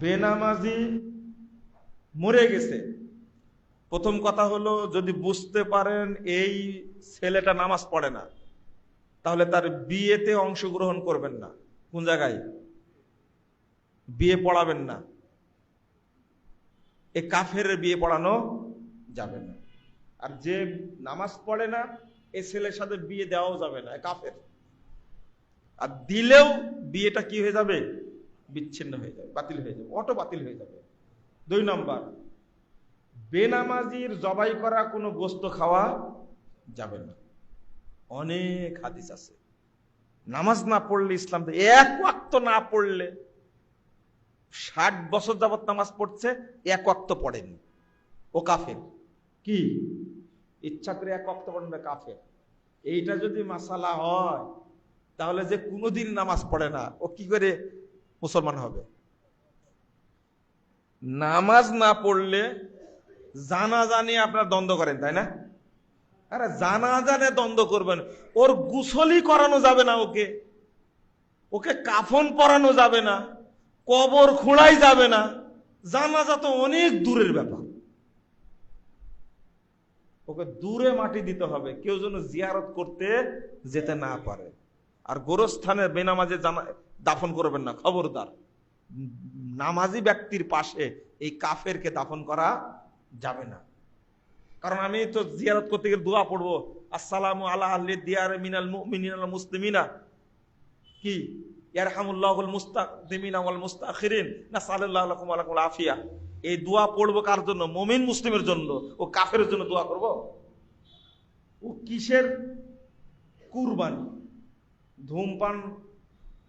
বেনামাজি মরে গেছে, প্রথম কথা হলো যদি বুঝতে পারেন এই ছেলেটা নামাজ পড়ে না, তাহলে তার বিয়েতে অংশগ্রহণ করবেন না। কোন জায়গায়? বিয়ে পড়াবেন না। এ কাফের বিয়ে পড়ানো যাবে না। আর যে নামাজ পড়ে না এই ছেলের সাথে বিয়ে দেওয়াও যাবে না, কাফের। আর দিলেও বিয়েটা কি হয়ে যাবে? বিচ্ছিন্ন হয়ে যাবে, বাতিল হয়ে যাবে, অটো বাতিল হয়ে যাবে। 2 নম্বর, বেনামাজির জবাই করা কোনো গোশত খাওয়া যাবে না। অনেক হাদিস আছে, নামাজ না পড়লে ইসলাম, এক ওয়াক্ত না পড়লে, 60 বছর যাবত নামাজ পড়ছে, এক ওয়াক্ত পড়েনি, ও কাফের। কি ইচ্ছা করে এক ওয়াক্ত পড়বে, কাফের। এইটা যদি মাসালা হয়, তাহলে যে কোনোদিন নামাজ পড়ে না ও কি করে মুসলমান হবে? নামাজ না পড়লে জানাজা নিয়ে আপনারা দ্বন্দ্ব করেন, তাই না? আরে জানাজা নিয়ে দ্বন্দ্ব করবেন, ওর গোসলই করানো যাবে না, ওকে কাফন পরানো যাবে না, কবর খোঁড়াই যাবে না। জানাজা তো অনেক দূরের ব্যাপার, ওকে দূরে মাটি দিতে হবে, কেউ যেন জিয়ারত করতে যেতে না পারে। আর গোরস্থানে বেনামাজে দাফন করবেন না, খবরদার। নামাজি ব্যক্তির পাশে এই কাফেরকে দাফন করা যাবে না। কারণ আমি তো জিয়ারত করতে গেলে দোয়া পড়বো, আসসালামু আলা আহলি দিয়ার মিনাল মুমিনিনা ওয়াল মুসলিমিনা, কি ইয়ারহামুল্লাহুল মুস্তাকদিমিনা ওয়াল মুস্তাখিরিন নাসাল্লাল্লাহু লাকুম ওয়া লাকুল আফিয়া। এই দোয়া পড়বো কার জন্য? মুমিন মুসলিমের জন্য। ও কাফেরের জন্য দোয়া করব? ও কিসের কুরবানি?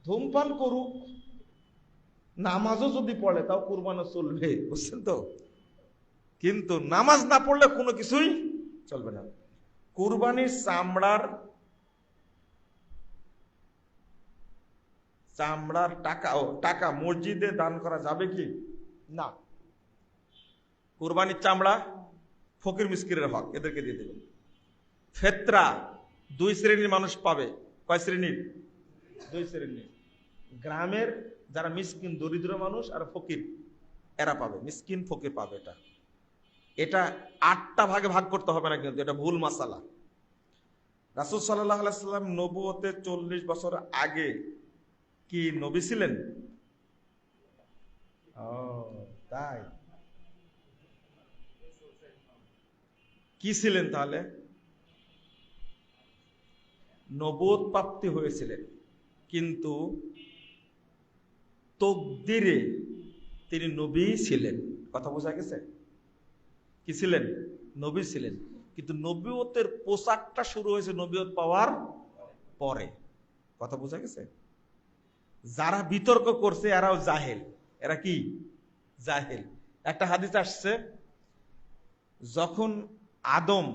ধূমপান করুক, নামাজও যদি পড়ে তাও কুরবানি চলবে, বুঝছেন তো? কিন্তু নামাজ না পড়লে কোনো কিছুই চলবে না। কুরবানির চামড়ার টাকা মসজিদে দান করা যাবে কি না? কুরবানির চামড়া ফকির মিসকিনের হক, এদেরকে দিয়ে দেবেন। ফেতরা 2 শ্রেণীর মানুষ পাবে। কয় শ্রেণীর? 2 শ্রেণীর। গ্রামের যারা মিসকিন দরিদ্র মানুষ আর ফকির, এরা পাবে। মিসকিন ফকির পাবে। এটা 8টা ভাগে ভাগ করতে হবে না, কিন্তু এটা ভুল মাসালা। রাসূল সাল্লাল্লাহু আলাইহি সাল্লাম নবুয়তের 40 বছর আগে কি নবী ছিলেন? তাই কি ছিলেন তাহলে? নবুয়ত প্রাপ্তি হয়েছিলেন, কিন্তু তকদিরে তিনি নবী ছিলেন। কথা বোঝা গেছে? কি ছিলেন? নবী ছিলেন, কিন্তু নবুয়তের পোশাকটা শুরু হয়েছে নবুয়ত পাওয়ার পরে। কথা বোঝা গেছে? যারা বিতর্ক করছে এরাও জাহেল। এরা কি? জাহেল। একটা হাদিস আসছে, যখন আদম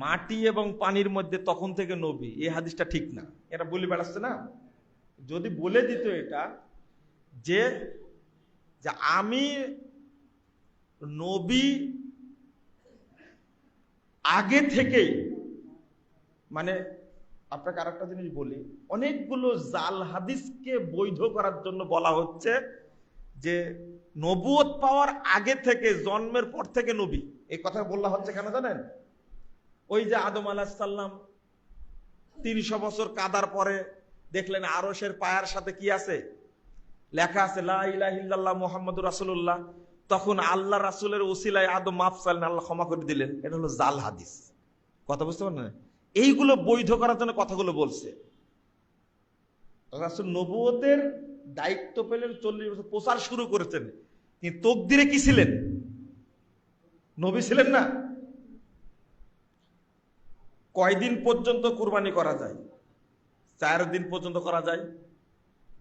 মাটি এবং পানির মধ্যে, তখন থেকে নবী। এই হাদিসটা ঠিক না, এরা বলে বেড়াচ্ছে না। যদি বলে দিত এটা যে আমি নবী আগে থেকেই, মানে আপনাকে আরেকটা জিনিস বলি, অনেকগুলো জাল হাদিসকে বৈধ করার জন্য বলা হচ্ছে যে নবুয়ত পাওয়ার আগে থেকে, জন্মের পর থেকে নবী। এই কথা বলা হচ্ছে কেন জানেন? ওই যে আদম আলাইহিস সালাম 300 বছর কাদার পরে দেখলেন আরশের পায়ার সাথে কি আছে? লেখা আছে লা ইলাহা ইল্লাল্লাহ মুহাম্মাদুর রাসূলুল্লাহ। তখন আল্লাহ রাসূলের ওসিলায় আদম মাফ চাইলেন, আল্লাহ ক্ষমা করে দিলেন। এটা হলো জাল হাদিস। কথা বুঝতে পারেন? এইগুলো বৈধ করার জন্য কথাগুলো বলছে। রাসূল নবুয়তের দায়িত্ব পেলেন, 40 বছর প্রচার শুরু করেছেন, কিন্তু তকদিরে কি ছিলেন? নবী ছিলেন না। কয়দিন পর্যন্ত কুরবানি করা যায়? 4 দিন পর্যন্ত করা যায়।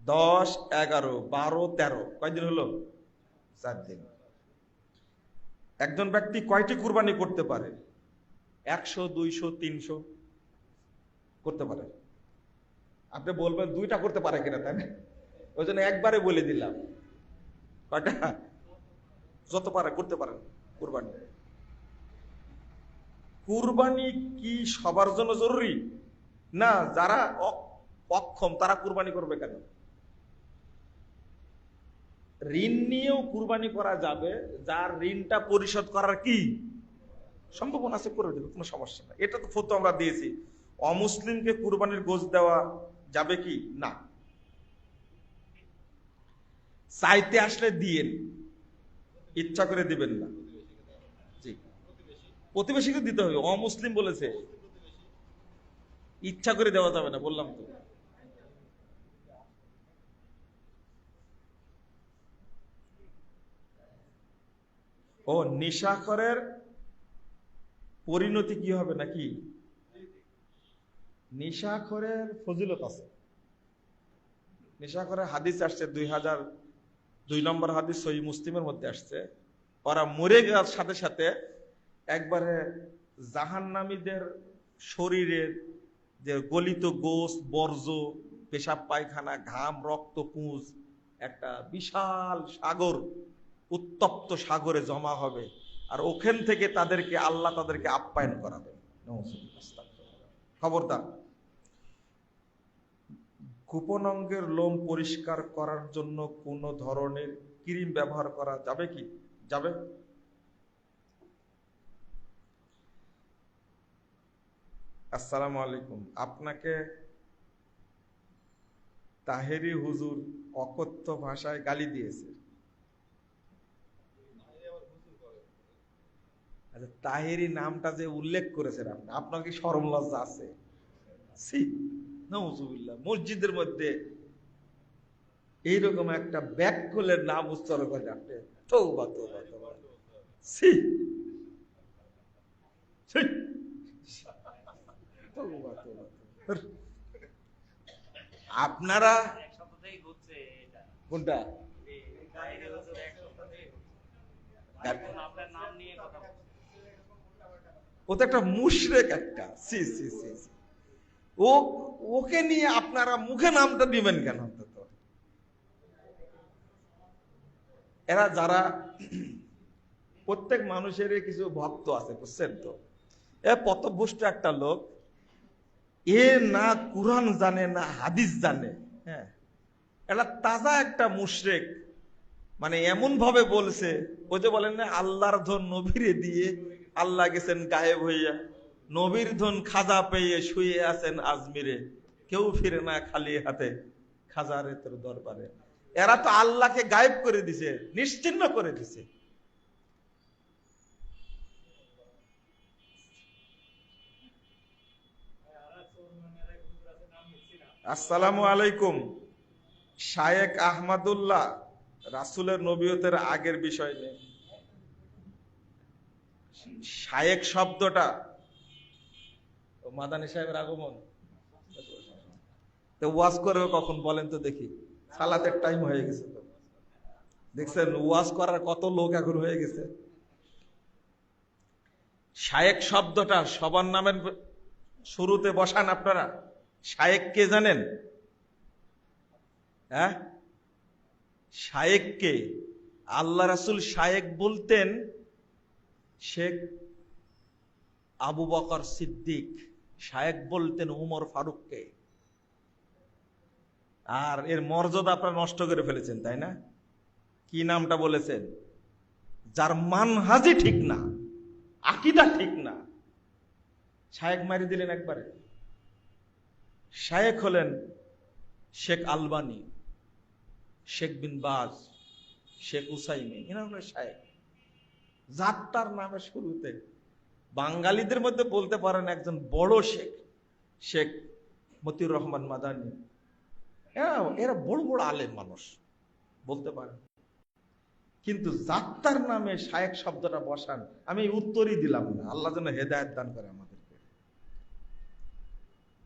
10, 11, 12, 13, কয়দিন হলো? 4 দিন। একজন ব্যক্তি কয়টি কুরবানি করতে পারে? 100, 200, 300 করতে পারে। আপনি বলবেন 2টা করতে পারে কিনা, তাই না? ওই জন্য একবারে বলে দিলাম। কয়টা? যত পারে করতে পারেন কুরবানি। কুরবানি কি সবার জন্য জরুরি না? যারা অক্ষম তারা কুরবানি করবে কেন? ঋণ নিয়েও কুরবানি করা যাবে, যার ঋণটা পরিশোধ করার কি সম্ভাবনা আছে, করে দেবে, কোনো সমস্যা নাই। এটা তো ফতোয়া আমরা দিয়েছি। অমুসলিমকে কুরবানির গোশত দেওয়া যাবে কি না, চাইতে আসলে দিয়েন, ইচ্ছা করে দিবেন না। জি, প্রতিবেশীকে দিতে হবে, অমুসলিম বলেছে, ইচ্ছা করে দেওয়া যাবে না, বললাম তো। ও নেশাখোরের পরিণতি কি হবে নাকি? নেশাখোরের ফজিলত আছে, নেশাখোরের হাদিস আসছে 2002 নম্বর হাদিস সহিহ মুসলিমের মধ্যে আসছে, ওরা মরে যাওয়ার সাথে সাথে একবারে জাহান্নামীদের শরীরের যে গলিত গোশত, বর্জ্য, পেশাব পায়খানা, ঘাম, রক্ত, পুঁজ একটা বিশাল সাগর, উত্তপ্ত সাগরে জমা হবে, আর ওখান থেকে আল্লাহ তাদেরকে আপ্যায়ন করাবে। খবরদার, গোপন অঙ্গের লোম পরিষ্কার করার জন্য কোন ধরনের ক্রিম ব্যবহার করা যাবে কি? যাবে। আসসালামু আলাইকুম, আপনাকে তাহেরি হুজুর অকথ্য ভাষায় গালি দিয়েছে। আচ্ছা, তাহেরি নামটা যে উল্লেখ করেছেন আপনি, আপনার কি শরম লজ্জা আছে? নাউজুবিল্লাহ, মসজিদের মধ্যে এইরকম একটা ব্যাককুলের নাম উচ্চারণ করেন আপনি? তওবা তওবা তওবা, সি তওবা তওবা। আপনারা কোনটা? ও তো একটা মুশরিক একটা, সি সি সি, ওকে নিয়ে আপনারা মুখে নামটা দিবেন কেন? এরা যারা, প্রত্যেক মানুষের কিছু ভক্ত আছে, বুঝছেন তো, এ পথভ্রষ্ট একটা লোক, এ না কুরআন জানে না হাদিস জানে, হ্যাঁ, এটা তাজা একটা মুশরিক, মানে এমন ভাবে বলছে, ও যে বলেন না আল্লাহর ধন নবীরে দিয়ে আল্লাহ গেছেন গায়েব হইয়া, নবীর ধন খাজা পেয়ে শুয়ে আছেন আজমিরে, কেউ ফিরে না খালি হাতে খাজারে তোর দরবারে। এরা তো আল্লাহকে গায়েব করে দিছে, নিশ্চিহ্ন করে দিছে। আসসালামু আলাইকুম, শায়েখ আহমদুল্লাহ রাসূলের নবুয়তের আগের বিষয় নেই। শায়েখ শব্দটা, মাদানী সাহেবের আগমন, তো ওয়াজ করবে কখন বলেন তো দেখি? সালাতের টাইম হয়ে গেছে তো, দেখছেন ওয়াজ করার কত লোক এখন হয়ে গেছে। শায়েখ শব্দটা সবার নামের শুরুতে বসান আপনারা। শায়েখ কে জানেন? হ্যাঁ, শায়েখ কে? আল্লাহ রাসূল শায়েখ বলতেন শেখ আবু বকর সিদ্দিক, শায়েখ বলতেন উমর ফারুককে। আর এর মর্যাদা আপনারা নষ্ট করে ফেলেছেন, তাই না? কি নামটা বলেছেন? যার মানহাজি ঠিক না, আকীদা ঠিক না, শায়েখ মারি দিলেন একবারে। শায়েখ হলেন শেখ আলবানী, শেখ বিন বাজ, শেখ উসাইমিন, এরা হলো শায়েখ। যাত্রার নামের শুরুতে বাঙালিদের মধ্যে বলতে পারেন একজন বড় শেখ, শেখ মতিউর রহমান মাদানী, এরা বড় বড় আলেম মানুষ বলতে পারেন, কিন্তু যাত্রার নামে শায়েখ শব্দটা বসান, আমি উত্তরই দিলাম না। আল্লাহ যেন হেদায়েত দান করে আমাদেরকে।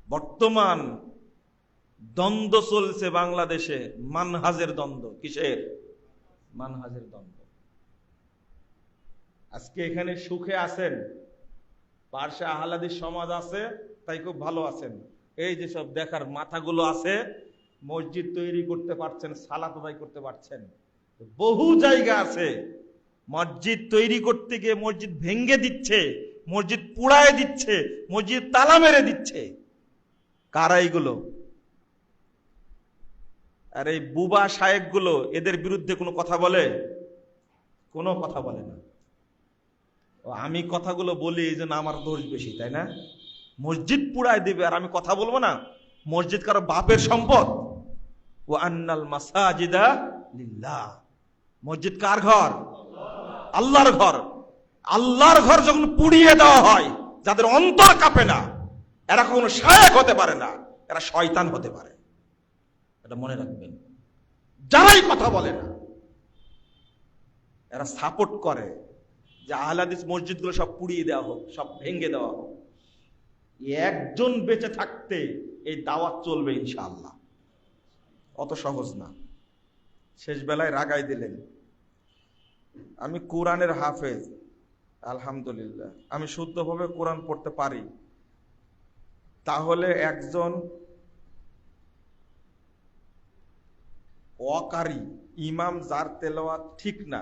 বর্তমান দ্বন্দ্ব চলছে বাংলাদেশে, মানহাজের দ্বন্দ্ব। কিসের? মানহাজের দ্বন্দ্ব। আজকে এখানে সুখে আছেন, পার্শ্বে আহলাদি সমাজ আছে, তাই খুব ভালো আছেন। এই যে সব দেখার মাথাগুলো আছে, মসজিদ তৈরি করতে পারছেন, সালাত আদায় করতে পারছেন। বহু জায়গা আছে মসজিদ তৈরি করতে গিয়ে মসজিদ ভেঙ্গে দিচ্ছে, মসজিদ পুড়ায় দিচ্ছে, মসজিদ তালা মেরে দিচ্ছে। কারা এগুলো? আর এই বুবা শায়েক গুলো এদের বিরুদ্ধে কোনো কথা বলে? কোনো কথা বলে না। আমি কথাগুলো বলি এই জন্য আমার দোষ বেশি, তাই না? মসজিদ পুড়ায় দিবে আর আমি কথা বলবো না? মসজিদ কারো বাপের সম্পদ? ও আন্নাল মাসাজিদা লিল্লাহ। মসজিদ কার ঘর? আল্লাহর ঘর। আল্লাহর ঘর যখন পুড়িয়ে দেওয়া হয়, যাদের অন্তর কাঁপে না, এরা কখনো শায়েক হতে পারে না, এরা শয়তান হতে পারে। এটা মনে রাখবেন। যারাই কথা বলে না, এরা সাপোর্ট করে যে আহলে হাদিস মসজিদগুলো সব পুড়িয়ে দেওয়া হোক, সব ভেঙে দেওয়া হোক। একজন বেঁচে থাকতে এই দাওয়াত চলবে ইনশাআল্লাহ। অত সহজ না। শেষ বেলায় রাগাই দিলেন। আমি কোরআনের হাফেজ, আলহামদুলিল্লাহ, আমি শুদ্ধভাবে কোরআন পড়তে পারি। তাহলে একজন অকারী ইমাম যার তেলাওয়াত ঠিক না,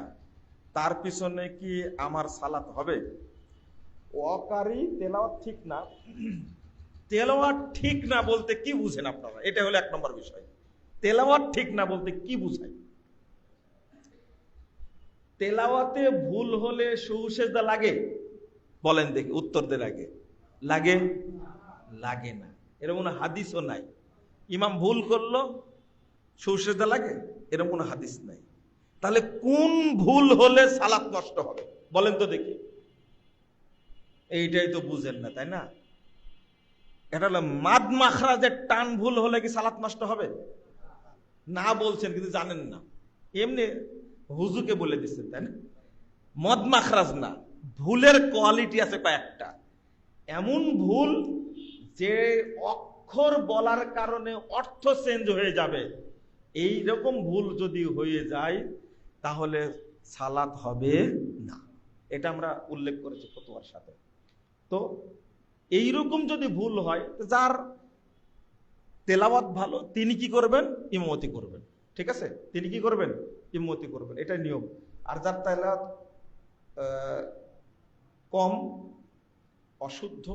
তার পিছনে কি আমার সালাত হবে? অকারী তেলাওয়াত ঠিক না, তেলাওয়াত ঠিক না বলতে কি বুঝেন আপনারা? এটা হলো 1 নম্বর বিষয়। তেলাওয়াত ঠিক না বলতে কি বুঝায়? তেলাওয়াতে ভুল হলে সুজদা লাগে? বলেন দেখি, উত্তর দেন আগে। লাগে? লাগে না। এরকম কোনো হাদিসও নাই। ইমাম ভুল করলো সুজদা লাগে, এরকম কোনো হাদিস নাই। তাহলে কোন ভুল হলে সালাত নষ্ট হবে বলেন তো দেখি? এইটাই তো বুঝেন না, তাই না? এটা হলো মাদ মাখরাজের টান ভুল হলে কি সালাত নষ্ট হবে? না বলছেন কিন্তু জানেন না, এমনি হুজুকে বলে দিচ্ছেন, তাই না? মদ মাখরাজ না, ভুলের কোয়ালিটি আছে কয়েকটা। এমন ভুল যে অক্ষর বলার কারণে অর্থ চেঞ্জ হয়ে যাবে, এই রকম ভুল যদি হয়ে যায় তাহলে সালাত হবে না। এটা আমরা উল্লেখ করেছি ফতোয়ার সাথে। তো এইরকম যদি ভুল হয়, যার তেলাওয়াত ভালো তিনি কি করবেন? ইমামতি করবেন। ঠিক আছে, তিনি কি করবেন? ইমামতি করবেন, এটা নিয়ম। আর যার তেলাওয়াত কম, অশুদ্ধ,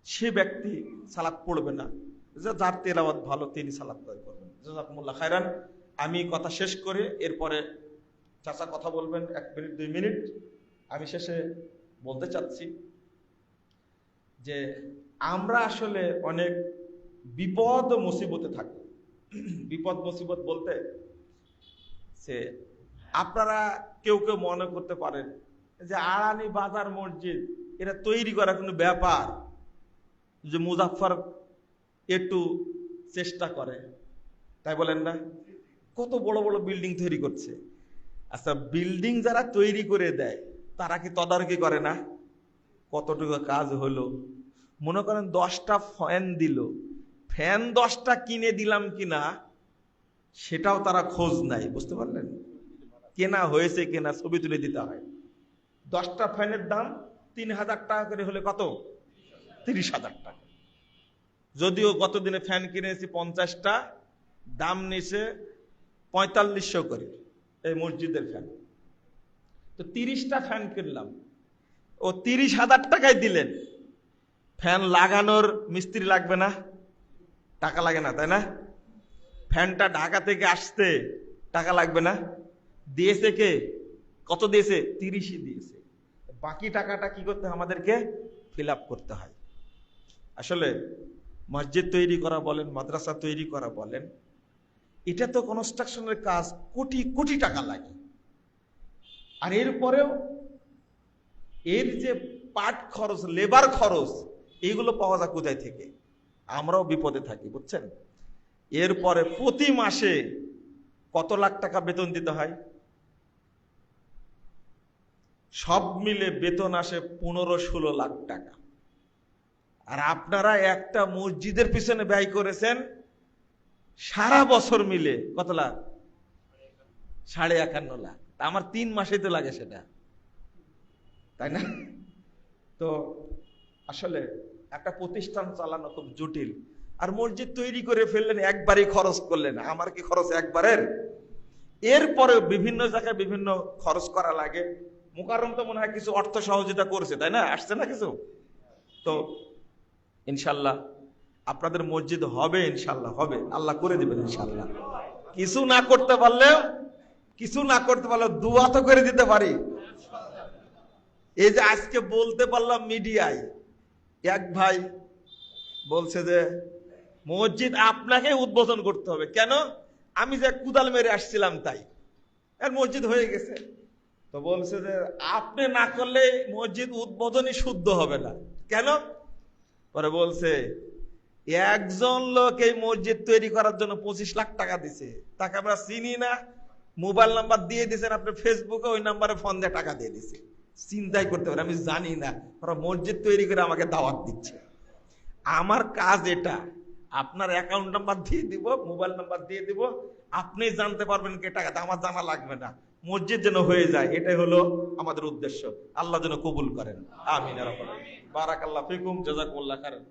সে ব্যক্তি সালাত পড়বে না। যার তেলাওয়াত ভালো তিনি সালাত করবেন। জাযাকুমুল্লাহ খায়রান। আমি কথা শেষ করে এরপরে চাচা কথা বলবেন 1 মিনিট 2 মিনিট। আমি শেষে বলতে চাচ্ছি যে আমরা আসলে অনেক বিপদ ও মুসিবতে থাকি। বিপদ মুসিবত বলতে সে আপনারা কেউ কেউ মনে করতে পারেন যে আড়ানি বাজার মসজিদ এটা তৈরি করা কোনো ব্যাপার, যে মুজাফফর একটু চেষ্টা করে, তাই বলেন না? কত বড় বড় বিল্ডিং তৈরি করছে। আচ্ছা, বিল্ডিং যারা তৈরি করে দেয় তারা কি তদারকি করে না? কতটুকু কাজ হলো? মনে করেন 10টা ফ্যান দিল, ফ্যান 10টা কিনে দিলাম কিনা সেটাও তারা খোঁজ নাই। বুঝতে পারলেন? কেনা হয়েছে কিনা ছবি তুলে দিতে হয়। 10টা ফ্যানের দাম 3000 টাকা করে হলে কত? 30,000 টাকা। যদিও গতদিনে ফ্যান কিনেছি 50টা, দাম নিছে 4500 করে এই মসজিদের ফ্যান। তো 30টা ফ্যান কিনলাম, ও 30,000 টাকায় দিলেন। ফ্যান লাগানোর মিস্ত্রি লাগবে না? টাকা লাগে না, তাই না? ফ্যানটা ঢাকা থেকে আসতে টাকা লাগবে না? দিয়েছে কে? কত দিয়েছে? 30ই দিয়েছে। বাকি টাকাটা কি করতে হয়? আমাদেরকে ফিল আপ করতে হয়। আসলে মসজিদ তৈরি করা বলেন, মাদ্রাসা তৈরি করা বলেন, এটা তো কনস্ট্রাকশনের কাজ, কোটি কোটি টাকা লাগে। আর এরপরেও এর যে পার্ট খরচ, লেবার খরচ, এইগুলো পাওয়া যায় কোথায় থেকে? আমরাও বিপদে থাকি, বুঝছেন? এরপরে প্রতি মাসে কত লাখ টাকা বেতন দিতে হয়? সব মিলে বেতন আসে 15-16 লাখ টাকা। আর আপনারা একটা মসজিদের পিছনে ব্যয় করেছেন সারা বছর মিলে কত লাখ? 51.5 লাখ। আমার 3 মাসেই তো লাগে সেটা, তাই না? তো আসলে একটা প্রতিষ্ঠান চালানো খুব জটিল। আর মসজিদ তৈরি করে ফেললেন, একবারই খরচ করলেন। আমার কি খরচ একবারের? এরপরে বিভিন্ন জায়গায় বিভিন্ন খরচ করা লাগে। মুকাররম তো মনে হয় কিছু অর্থ সহযোগিতা করেছে, তাই না? আসছে না কিছু? তো ইনশাল্লাহ আপনাদের মসজিদ হবে ইনশাল্লাহ, হবে, আল্লাহ করে দিবেন ইনশাল্লাহ। কিছু না করতে পারলেও দোয়া তো করে দিতে পারি। এই যে আজকে বলতে পারলাম মিডিয়ায়, এক ভাই বলছে যে মসজিদ আপনাকে উদ্বোধন করতে হবে। কেন? আমি যে কুদাল মেরে আসছিলাম তাই, আর মসজিদ হয়ে গেছে। তো বলছে যে আপনি না করলে মসজিদ উদ্বোধনই শুদ্ধ হবে না। কেন? পরে বলছে একজন লোক এই মসজিদ তৈরি করার জন্য 25 লাখ টাকা দিছে, তাকে আমরা চিনি না, মোবাইল নাম্বার দিয়ে দিয়েছেন আপনি ফেসবুকে, ওই নাম্বারে ফোন দিয়ে টাকা দিয়ে দিছে। চিন্তাই করতে পারে আমি জানি না, ওরা মসজিদ তৈরি করে আমাকে দাওয়াত দিচ্ছে। আমার কাজ এটা, আপনার অ্যাকাউন্ট নাম্বার দিয়ে দিব, মোবাইল নাম্বার দিয়ে দিব, আপনি জানতে পারবেন কে টাকা, আমার জানা লাগবে না, মসজিদ যেন হয়ে যায়, এটাই হলো আমাদের উদ্দেশ্য। আল্লাহ যেন কবুল করেন, আমিন। বারাকাল্লাহ ফিকুম, জাযাকুমুল্লাহ খাইরান।